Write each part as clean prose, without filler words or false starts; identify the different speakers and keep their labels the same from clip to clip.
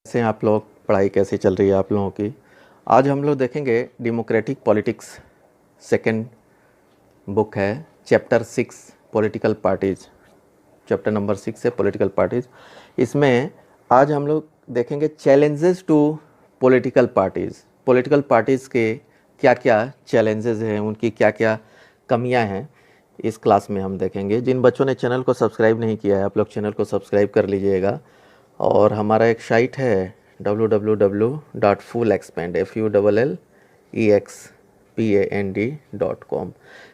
Speaker 1: कैसे हैं आप लोग? पढ़ाई कैसी चल रही है आप लोगों की? आज हम लोग देखेंगे डेमोक्रेटिक पॉलिटिक्स। सेकंड बुक है, chapter 6 political parties. Chapter number 6 है पॉलिटिकल पार्टीज। इसमें आज हम लोग देखेंगे challenges to political parties. Political parties के क्या क्या चैलेंजेस हैं, उनकी क्या क्या कमियां हैं, इस क्लास में हम देखेंगे। जिन बच्चों ने चैनल को सब्सक्राइब नहीं किया है, आप लोग चैनल को सब्सक्राइब कर लीजिएगा। और हमारा एक साइट है www.fullexpand.com।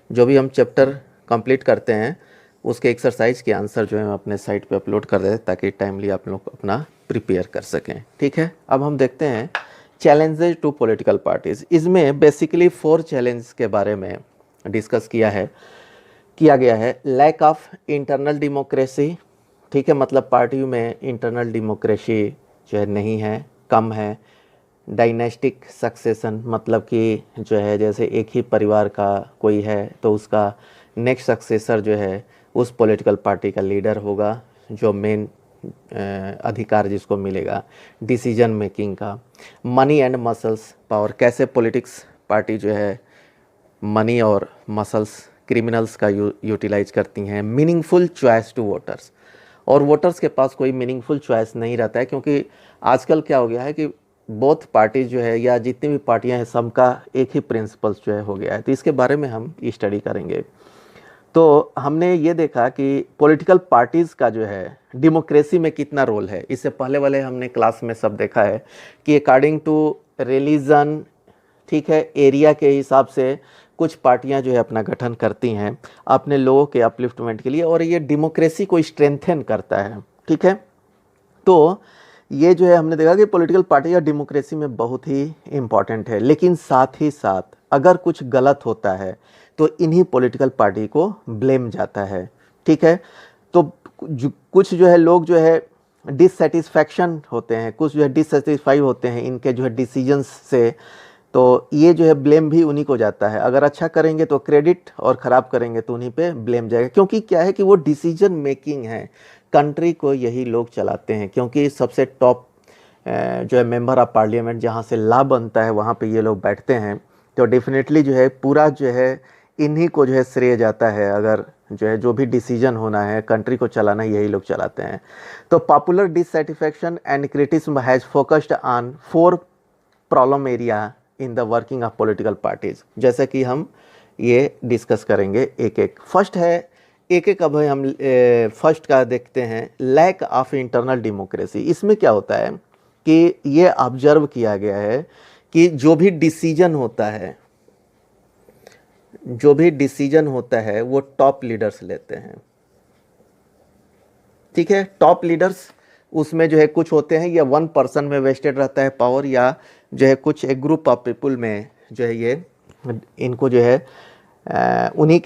Speaker 1: जो भी हम चैप्टर कंप्लीट करते हैं उसके एक्सरसाइज के आंसर जो है हम अपने साइट पे अपलोड कर देते हैं ताकि टाइमली आप लोग अपना प्रिपेयर कर सकें। ठीक है, अब हम देखते हैं चैलेंजेस टू पॉलिटिकल पार्टीज़। इसमें बेसिकली 4 चैलेंज के बारे में डिस्कस किया गया है। लैक ऑफ इंटरनल डेमोक्रेसी, ठीक है, मतलब पार्टियों में इंटरनल डेमोक्रेसी जो है नहीं है, कम है। डायनेस्टिक सक्सेशन, मतलब कि जो है जैसे एक ही परिवार का कोई है तो उसका नेक्स्ट सक्सेसर जो है उस पॉलिटिकल पार्टी का लीडर होगा, जो मेन अधिकार जिसको मिलेगा डिसीजन मेकिंग का। मनी एंड मसल्स पावर, कैसे पॉलिटिक्स पार्टी जो है मनी और मसल्स क्रिमिनल्स का यूटिलाइज करती हैं। मीनिंगफुल चॉइस टू वोटर्स, और वोटर्स के पास कोई मीनिंगफुल चॉइस नहीं रहता है, क्योंकि आजकल क्या हो गया है कि बोथ पार्टी जो है या जितनी भी पार्टियां हैं सबका एक ही प्रिंसिपल्स जो है हो गया है। तो इसके बारे में हम स्टडी करेंगे। तो हमने ये देखा कि पॉलिटिकल पार्टीज़ का जो है डेमोक्रेसी में कितना रोल है। इससे पहले वाले हमने क्लास में सब देखा है कि अकॉर्डिंग टू रिलीजन, ठीक है, एरिया के हिसाब से कुछ पार्टियां जो है अपना गठन करती हैं अपने लोगों के अपलिफ्टमेंट के लिए, और ये डेमोक्रेसी को स्ट्रेंथन करता है। ठीक है, तो ये जो है हमने देखा कि पॉलिटिकल पार्टी या डेमोक्रेसी में बहुत ही इम्पॉर्टेंट है। लेकिन साथ ही साथ अगर कुछ गलत होता है तो इन्हीं पॉलिटिकल पार्टी को ब्लेम जाता है। ठीक है, तो कुछ जो है लोग जो है डिससेटिस्फैक्शन होते हैं, कुछ जो है डिससेटिस्फाई होते हैं इनके जो है डिसीजंस से, तो ये जो है ब्लेम भी उन्हीं को जाता है। अगर अच्छा करेंगे तो क्रेडिट, और ख़राब करेंगे तो उन्हीं पे ब्लेम जाएगा, क्योंकि क्या है कि वो डिसीजन मेकिंग है, कंट्री को यही लोग चलाते हैं। क्योंकि सबसे टॉप जो है मेंबर ऑफ पार्लियामेंट जहाँ से लाभ बनता है वहाँ पे ये लोग बैठते हैं, तो डेफिनेटली जो है पूरा जो है इन्हीं को जो है श्रेय जाता है। अगर जो है जो भी डिसीजन होना है, कंट्री को चलाना, यही लोग चलाते हैं। तो popular dissatisfaction and criticism has focused on 4 problem area in the working of political parties, जैसे कि हम ये डिस्कस करेंगे एक एक। फर्स्ट है, एक एक अब हम फर्स्ट का देखते हैं, लैक ऑफ इंटरनल डेमोक्रेसी। इसमें क्या होता है कि ये ऑब्जर्व किया गया है कि जो भी डिसीजन होता है वो टॉप लीडर्स लेते हैं। ठीक है, टॉप लीडर्स उसमें जो है कुछ होते हैं या 1 पर्सन में वेस्टेड रहता है पावर, या जो है कुछ एक ग्रुप ऑफ पीपल में जो है ये इनको जो है उन्हीं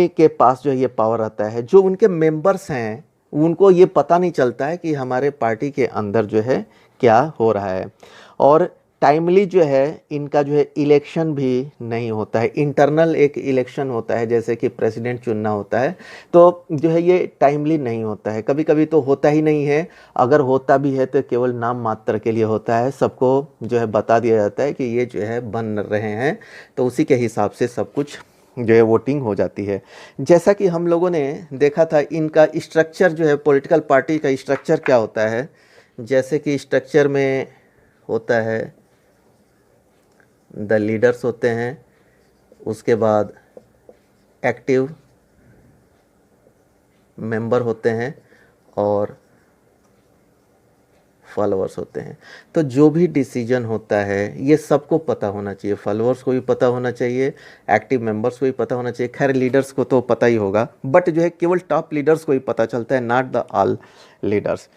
Speaker 1: के पास जो है ये पावर रहता है। जो उनके मेंबर्स हैं उनको ये पता नहीं चलता है कि हमारे पार्टी के अंदर जो है क्या हो रहा है, और टाइमली जो है इनका जो है इलेक्शन भी नहीं होता है। इंटरनल एक इलेक्शन होता है, जैसे कि प्रेसिडेंट चुनना होता है, तो जो है ये टाइमली नहीं होता है। कभी कभी तो होता ही नहीं है, अगर होता भी है तो केवल नाम मात्र के लिए होता है। सबको जो है बता दिया जाता है कि ये जो है बन रहे हैं, तो उसी के हिसाब से सब कुछ जो है वोटिंग हो जाती है। जैसा कि हम लोगों ने देखा था, इनका स्ट्रक्चर जो है पॉलिटिकल पार्टी का स्ट्रक्चर क्या होता है, जैसे कि स्ट्रक्चर में होता है द लीडर्स होते हैं, उसके बाद एक्टिव मेंबर होते हैं और फॉलोअर्स होते हैं। तो जो भी डिसीजन होता है ये सबको पता होना चाहिए, फॉलोअर्स को भी पता होना चाहिए, एक्टिव मेंबर्स को भी पता होना चाहिए। खैर लीडर्स को तो पता ही होगा, बट जो है केवल टॉप लीडर्स को ही पता चलता है, नॉट द ऑल लीडर्स।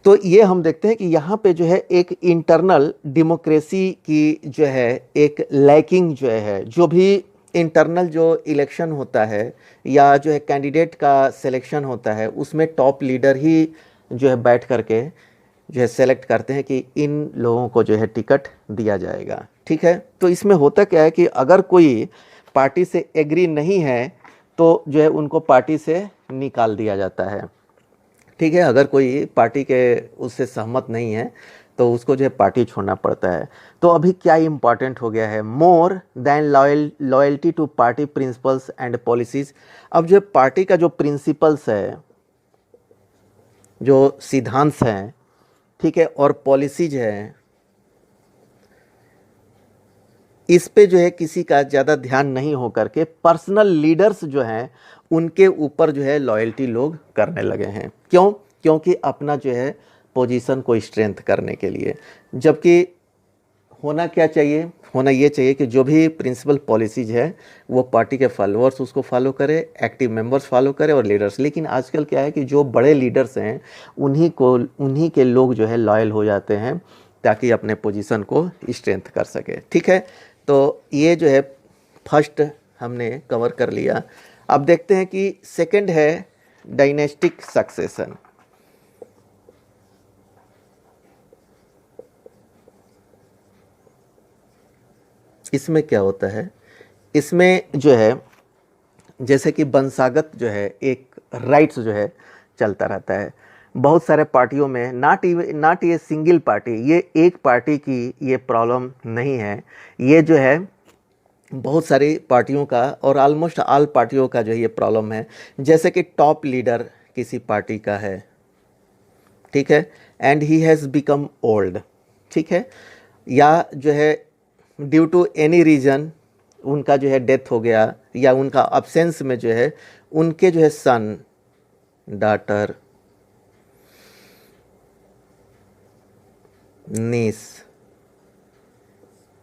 Speaker 1: तो ये हम देखते हैं कि यहाँ पे जो है एक इंटरनल डेमोक्रेसी की जो है एक लैकिंग जो है, जो भी इंटरनल जो इलेक्शन होता है या जो है कैंडिडेट का सिलेक्शन होता है, उसमें टॉप लीडर ही जो है बैठ करके जो है सेलेक्ट करते हैं कि इन लोगों को जो है टिकट दिया जाएगा। ठीक है, तो इसमें होता क्या है कि अगर कोई पार्टी से एग्री नहीं है तो जो है उनको पार्टी से निकाल दिया जाता है। ठीक है। अगर कोई पार्टी के उससे सहमत नहीं है तो उसको जो है पार्टी छोड़ना पड़ता है। तो अभी क्या इम्पॉर्टेंट हो गया है, more than loyalty to party principles and policies. अब जो पार्टी का जो प्रिंसिपल्स है, जो सिद्धांत हैं, ठीक है, और पॉलिसीज है, इस पे जो है किसी का ज़्यादा ध्यान नहीं हो करके पर्सनल लीडर्स जो हैं उनके ऊपर जो है लॉयल्टी लोग करने लगे हैं। क्यों? क्योंकि अपना जो है पोजीशन को स्ट्रेंथ करने के लिए। जबकि होना क्या चाहिए, होना ये चाहिए कि जो भी प्रिंसिपल पॉलिसीज है वो पार्टी के फॉलोअर्स उसको फॉलो करे, एक्टिव मेंबर्स फॉलो करे और लीडर्स। लेकिन आजकल क्या है कि जो बड़े लीडर्स हैं उन्हीं के लोग जो है लॉयल हो जाते हैं ताकि अपने पोजीशन को स्ट्रेंथ कर सके। ठीक है, तो ये जो है फर्स्ट हमने कवर कर लिया। अब देखते हैं कि सेकंड है डायनेस्टिक सक्सेशन। इसमें क्या होता है, इसमें जो है जैसे कि वंशागत जो है एक राइट्स जो है चलता रहता है बहुत सारे पार्टियों में। नॉट ये सिंगल पार्टी, ये एक पार्टी की ये प्रॉब्लम नहीं है, ये जो है बहुत सारी पार्टियों का और ऑलमोस्ट ऑल पार्टियों का जो ये प्रॉब्लम है। जैसे कि टॉप लीडर किसी पार्टी का है, ठीक है, and he has become old, ठीक है, या जो है ड्यू टू एनी रीज़न उनका जो है डेथ हो गया, या उनका अब्सेंस में जो है उनके जो है सन, डॉटर, नीस,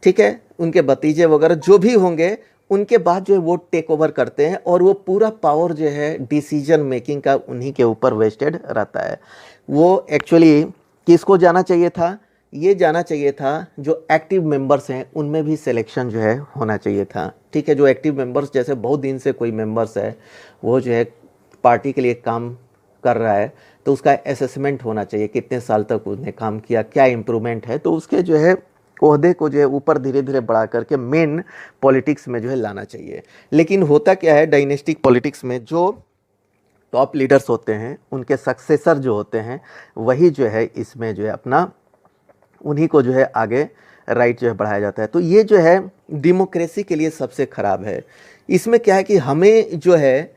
Speaker 1: ठीक है, उनके भतीजे वगैरह जो भी होंगे उनके बाद जो है वो टेक ओवर करते हैं और वो पूरा पावर जो है डिसीजन मेकिंग का उन्हीं के ऊपर वेस्टेड रहता है। वो एक्चुअली किसको जाना चाहिए था, ये जाना चाहिए था जो एक्टिव मेंबर्स हैं उनमें भी सिलेक्शन जो है होना चाहिए था। ठीक है, जो एक्टिव मेंबर्स, जैसे बहुत दिन से कोई मेंबर्स है वो जो है पार्टी के लिए काम कर रहा है तो उसका असेसमेंट होना चाहिए, कितने साल तक उसने काम किया, क्या इम्प्रूवमेंट है, तो उसके जो है ओहदे को जो है ऊपर धीरे धीरे बढ़ा करके मेन पॉलिटिक्स में जो है लाना चाहिए। लेकिन होता क्या है डायनेस्टिक पॉलिटिक्स में, जो टॉप लीडर्स होते हैं उनके सक्सेसर जो होते हैं वही जो है इसमें जो है अपना उन्हीं को जो है आगे राइट जो है बढ़ाया जाता है। तो ये जो है डेमोक्रेसी के लिए सबसे ख़राब है। इसमें क्या है कि हमें जो है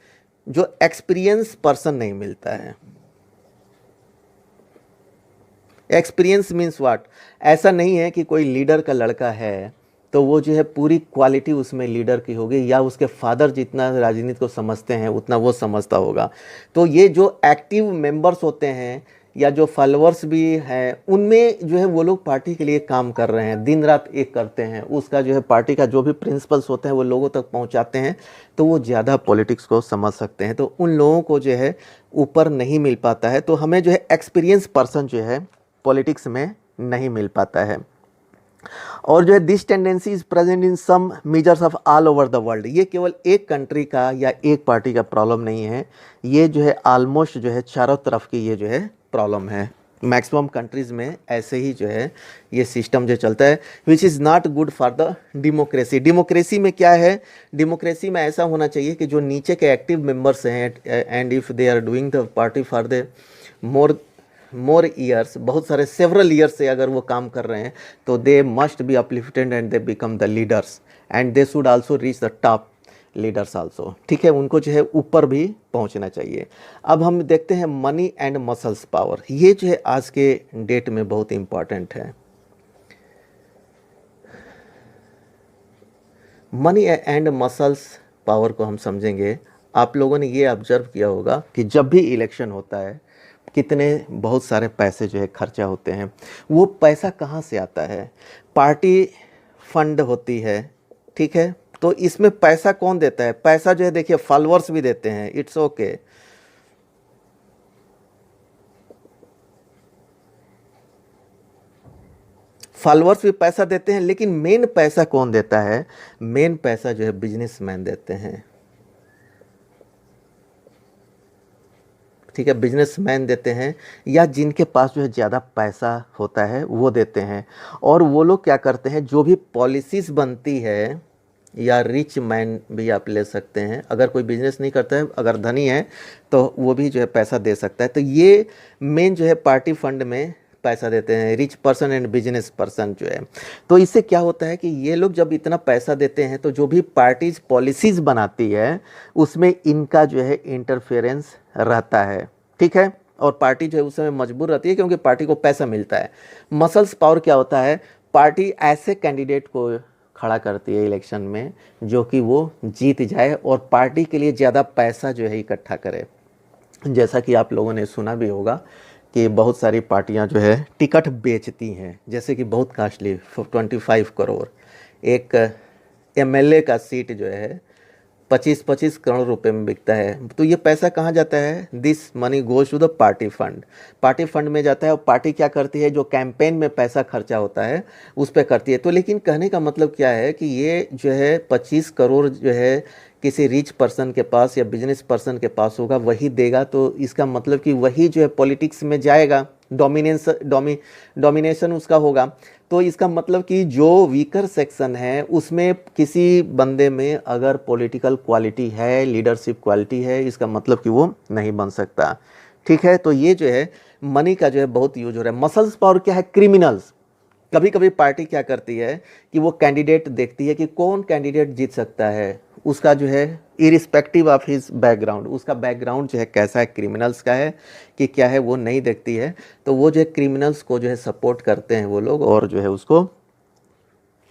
Speaker 1: जो एक्सपीरियंस पर्सन नहीं मिलता है। एक्सपीरियंस मीन्स व्हाट, ऐसा नहीं है कि कोई लीडर का लड़का है तो वो जो है पूरी क्वालिटी उसमें लीडर की होगी, या उसके फादर जितना राजनीति को समझते हैं उतना वो समझता होगा। तो ये जो एक्टिव मेंबर्स होते हैं या जो फॉलोअर्स भी हैं उनमें जो है वो लोग पार्टी के लिए काम कर रहे हैं, दिन रात एक करते हैं, उसका जो है पार्टी का जो भी प्रिंसिपल्स होते हैं वो लोगों तक पहुंचाते हैं, तो वो ज़्यादा पॉलिटिक्स को समझ सकते हैं। तो उन लोगों को जो है ऊपर नहीं मिल पाता है। तो हमें जो है एक्सपीरियंस पर्सन जो है पॉलिटिक्स में नहीं मिल पाता है। और जो है this tendency is present in some measures of all over the world. ये केवल एक कंट्री का या एक पार्टी का प्रॉब्लम नहीं है, ये जो है ऑलमोस्ट जो है चारों तरफ की ये जो है प्रॉब्लम है। मैक्सिमम कंट्रीज़ में ऐसे ही जो है ये सिस्टम जो चलता है, which is not good for the democracy. Democracy में क्या है, डेमोक्रेसी में ऐसा होना चाहिए कि जो नीचे के एक्टिव मेंबर्स हैं and if they are doing the party for the more years, बहुत सारे सेवरल ईयर्स से अगर वो काम कर रहे हैं तो they must be uplifted and they become the leaders and they should also reach the top leaders also. ठीक है, उनको जो है ऊपर भी पहुंचना चाहिए। अब हम देखते हैं मनी एंड मसल्स पावर। ये जो है आज के डेट में बहुत इम्पॉर्टेंट है। मनी एंड मसल्स पावर को हम समझेंगे। आप लोगों ने ये ऑब्जर्व किया होगा कि जब भी इलेक्शन होता है कितने बहुत सारे पैसे जो है खर्चा होते हैं। वो पैसा कहाँ से आता है, पार्टी फंड होती है, ठीक है, तो इसमें पैसा कौन देता है, पैसा जो है देखिए फॉलोअर्स भी देते हैं, इट्स ओके। फॉलोअर्स भी पैसा देते हैं, लेकिन मेन पैसा कौन देता है, मेन पैसा जो है बिजनेसमैन देते हैं। ठीक है, बिजनेसमैन देते हैं या जिनके पास जो है ज़्यादा पैसा होता है वो देते हैं। और वो लोग क्या करते हैं, जो भी पॉलिसीज़ बनती है या रिच मैन भी आप ले सकते हैं। अगर कोई बिजनेस नहीं करता है, अगर धनी है तो वो भी जो है पैसा दे सकता है। तो ये मेन जो है पार्टी फंड में पैसा देते हैं, rich person and business person जो है। तो इससे क्या होता है कि ये लोग जब इतना पैसा देते हैं तो जो भी पार्टीज पॉलिसीज़ बनाती है उसमें इनका जो है इंटरफेरेंस रहता है, ठीक है। और पार्टी जो है उस समय मजबूर रहती है क्योंकि पार्टी को पैसा मिलता है। मसल्स पावर क्या होता है, पार्टी ऐसे कैंडिडेट को खड़ा करती है इलेक्शन में जो कि वो जीत जाए और पार्टी के लिए ज़्यादा पैसा जो है इकट्ठा करे। जैसा कि आप लोगों ने सुना भी होगा कि बहुत सारी पार्टियां जो है टिकट बेचती हैं, जैसे कि बहुत कास्टली 25 करोड़, एक एमएलए का सीट जो है 25-25 करोड़ रुपए में बिकता है। तो ये पैसा कहाँ जाता है, this money goes to the party fund, party fund में जाता है। और पार्टी क्या करती है, जो कैंपेन में पैसा खर्चा होता है उस पर करती है। तो लेकिन कहने का मतलब क्या है कि ये जो है 25 करोड़ जो है किसी रिच पर्सन के पास या बिजनेस पर्सन के पास होगा, वही देगा। तो इसका मतलब कि वही जो है पॉलिटिक्स में जाएगा, डोमिनेशन उसका होगा। तो इसका मतलब कि जो वीकर सेक्शन है उसमें किसी बंदे में अगर पॉलिटिकल क्वालिटी है, लीडरशिप क्वालिटी है, इसका मतलब कि वो नहीं बन सकता, ठीक है। तो ये जो है मनी का जो है बहुत यूज हो रहा है। मसल्स पावर क्या है, क्रिमिनल्स। कभी कभी पार्टी क्या करती है कि वो कैंडिडेट देखती है कि कौन कैंडिडेट जीत सकता है, उसका जो है इरिस्पेक्टिव ऑफ हिज बैकग्राउंड, उसका बैकग्राउंड जो है कैसा है, क्रिमिनल्स का है कि क्या है, वो नहीं देखती है। तो वो जो है क्रिमिनल्स को जो है सपोर्ट करते हैं वो लोग और जो है उसको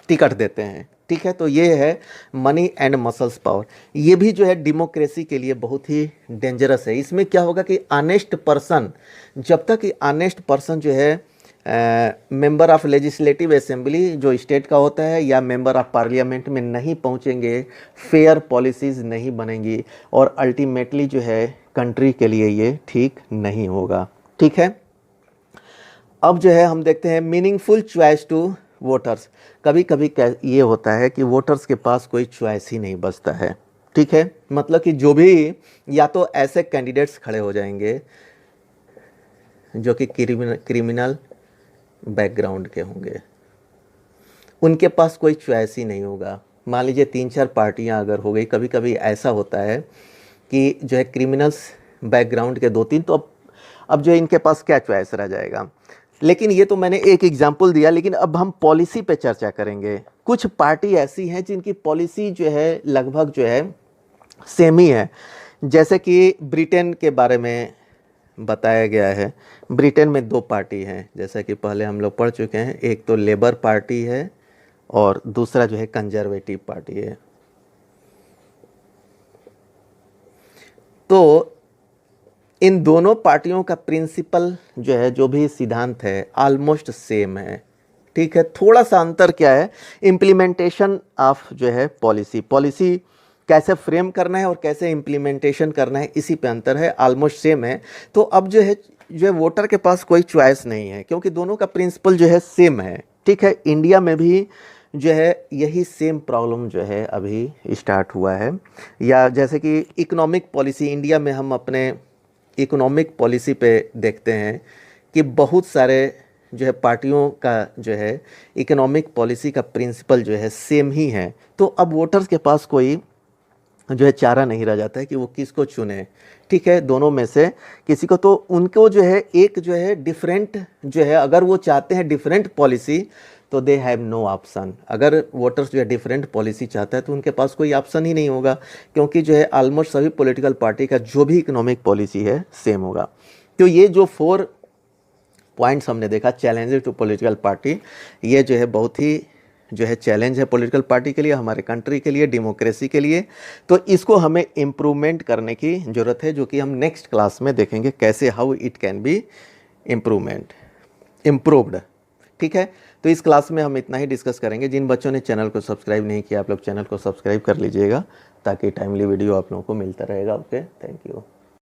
Speaker 1: टिकट देते हैं, ठीक है। तो ये है मनी एंड मसल्स पावर। ये भी जो है डेमोक्रेसी के लिए बहुत ही डेंजरस है। इसमें क्या होगा कि ऑनेस्ट पर्सन, जब तक कि ऑनेस्ट पर्सन जो है मेंबर ऑफ लेजिस्लेटिव असेंबली जो स्टेट का होता है या मेंबर ऑफ पार्लियामेंट में नहीं पहुंचेंगे, फेयर पॉलिसीज़ नहीं बनेंगी और अल्टीमेटली जो है कंट्री के लिए ये ठीक नहीं होगा, ठीक है। अब जो है हम देखते हैं मीनिंगफुल चॉइस टू वोटर्स। कभी कभी ये होता है कि वोटर्स के पास कोई चॉइस ही नहीं बचता है, ठीक है। मतलब कि जो भी या तो ऐसे कैंडिडेट्स खड़े हो जाएंगे जो कि क्रिमिनल बैकग्राउंड के होंगे, उनके पास कोई चॉइस ही नहीं होगा। मान लीजिए 3-4 पार्टियां अगर हो गई, कभी कभी ऐसा होता है कि जो है क्रिमिनल्स बैकग्राउंड के 2-3, तो अब जो इनके पास क्या चॉइस रह जाएगा। लेकिन ये तो मैंने एक एग्जाम्पल दिया, लेकिन अब हम पॉलिसी पे चर्चा करेंगे। कुछ पार्टी ऐसी हैं जिनकी पॉलिसी जो है लगभग जो है सेम ही है। जैसे कि ब्रिटेन के बारे में बताया गया है। ब्रिटेन में 2 पार्टी हैं, जैसा कि पहले हम लोग पढ़ चुके हैं। एक तो लेबर पार्टी है और दूसरा जो है कंजर्वेटिव पार्टी है। तो इन दोनों पार्टियों का प्रिंसिपल जो है, जो भी सिद्धांत है, ऑलमोस्ट सेम है, ठीक है। थोड़ा सा अंतर क्या है, इम्प्लीमेंटेशन ऑफ जो है पॉलिसी कैसे फ्रेम करना है और कैसे इम्प्लीमेंटेशन करना है, इसी पे अंतर है, ऑलमोस्ट सेम है। तो अब जो है वोटर के पास कोई चॉइस नहीं है क्योंकि दोनों का प्रिंसिपल जो है सेम है, ठीक है। इंडिया में भी जो है यही सेम प्रॉब्लम जो है अभी स्टार्ट हुआ है। या जैसे कि इकोनॉमिक पॉलिसी, इंडिया में हम अपने इकोनॉमिक पॉलिसी पे देखते हैं कि बहुत सारे जो है पार्टियों का जो है इकोनॉमिक पॉलिसी का प्रिंसिपल जो है सेम ही है। तो अब वोटर्स के पास कोई जो है चारा नहीं रह जाता है कि वो किसको चुने, ठीक है। दोनों में से किसी को, तो उनको जो है एक जो है डिफरेंट जो है, अगर वो चाहते हैं डिफरेंट पॉलिसी तो दे हैव नो ऑप्शन। अगर वोटर्स जो है डिफरेंट पॉलिसी चाहता है तो उनके पास कोई ऑप्शन ही नहीं होगा, क्योंकि जो है ऑलमोस्ट सभी पॉलिटिकल पार्टी का जो भी इकोनॉमिक पॉलिसी है सेम होगा। तो ये जो 4 पॉइंट्स हमने देखा, चैलेंजेस टू पॉलिटिकल पार्टी, ये जो है बहुत ही जो है चैलेंज है पॉलिटिकल पार्टी के लिए, हमारे कंट्री के लिए, डेमोक्रेसी के लिए। तो इसको हमें इम्प्रूवमेंट करने की ज़रूरत है, जो कि हम नेक्स्ट क्लास में देखेंगे कैसे, how it can be improved, ठीक है। तो इस क्लास में हम इतना ही डिस्कस करेंगे। जिन बच्चों ने चैनल को सब्सक्राइब नहीं किया, आप लोग चैनल को सब्सक्राइब कर लीजिएगा ताकि टाइमली वीडियो आप लोगों को मिलता रहेगा। Okay, thank you.